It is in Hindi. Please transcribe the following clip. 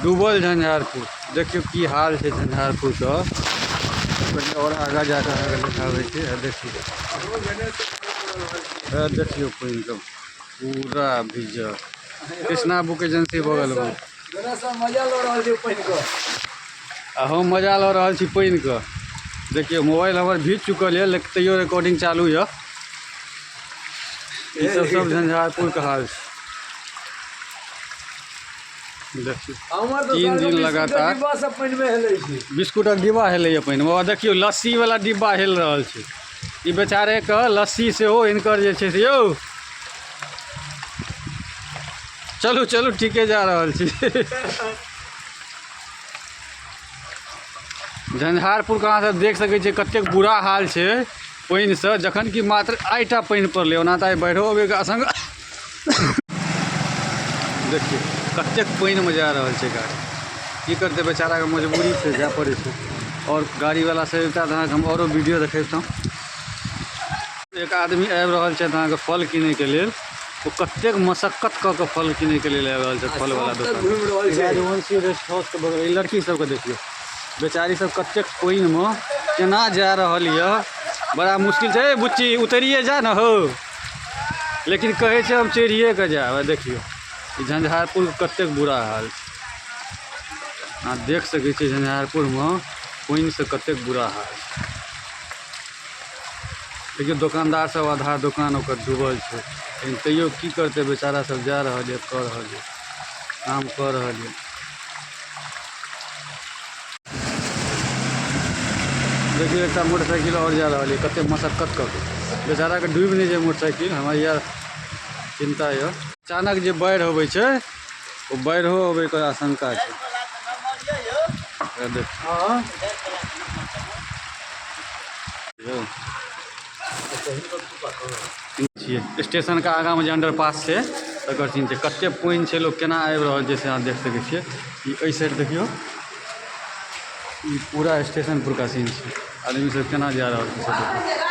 डूबल झंझारपुर। देखियो की हाल है झंझारपुर का। और आगा जाकर दिखावे देखिए देखियो पानी का पूरा भीजल। कृष्णा बुक एजेंसी बगल में मजा लो रहा है पानी का। हम मजा ल रहा छी पानी का। देखिए मोबाइल हमार भीज चुकल है लेकिन तैयो रिकॉर्डिंग चालू है। ये सब झंझारपुर का हाल है। देखिए 3 दिन लगातार बिस्कुट डिब्बा हेलै पानी में। देखियो लस्सी वाला डिब्बा हेल रहा है। ये बेचारे का लस्सी से हो इनकर जे छे से यौ चलू चलू ठीके जा रहा छी। झंझारपुर कहाँ से देख सके छे कतेक बुरा हाल है पानी से। जखन कि मात्र 8टा पानी पड़ले ओना त बढ़ो अबे के आशंका। देखिए कतेक पानी में जा रहा है गाड़ी। की करते बेचारा के मजबूरी से जा पड़े छे। और गाड़ी वाला से हम और वीडियो देखेता। एक आदमी आबि रहल छै के फल किने के लिए। वो कतेक मशक्कत क के फल किने के लिए आबि रहल छै फल वाला दुकान। रेस्ट हाउस के बगल लड़की सब के देखियो बेचारी सब कतेक पानी में केना जा रहल है। बड़ा मुश्किल है बुच्ची उतरिए जा न हो। लेकिन कहे छे हम चढ़िए के जाए। देखियो झंझारपुर कतेक बुरा हाल। अहाँ देख सके छी झंझारपुर में पानी से कतेक बुरा हाल। देखिए दुकानदार सब आधा दुकान ओकर डूबल है। लेकिन तैयो की करते बेचारा सब जा रहा है कर रहा है काम कर रहा है। देखिए एक मोटरसाइकिल और जा रहा है कते मशक्कत कर बेचारा के डूब नहीं जाए मोटरसाइकिल। हमारा यार चिंता है। अचानक जो बाढ़ अबै छै वो बाढ़ो अबै के आशंका है। स्टेशन का आगा में जो अंडरपास है तकर सीन है। कते पानी है लोग केना आबि रहल छै से अहाँ देख सके छिए। ई साइड देखियो पूरा स्टेशन पर का सीन है। आदमी सब केना जा रहा है।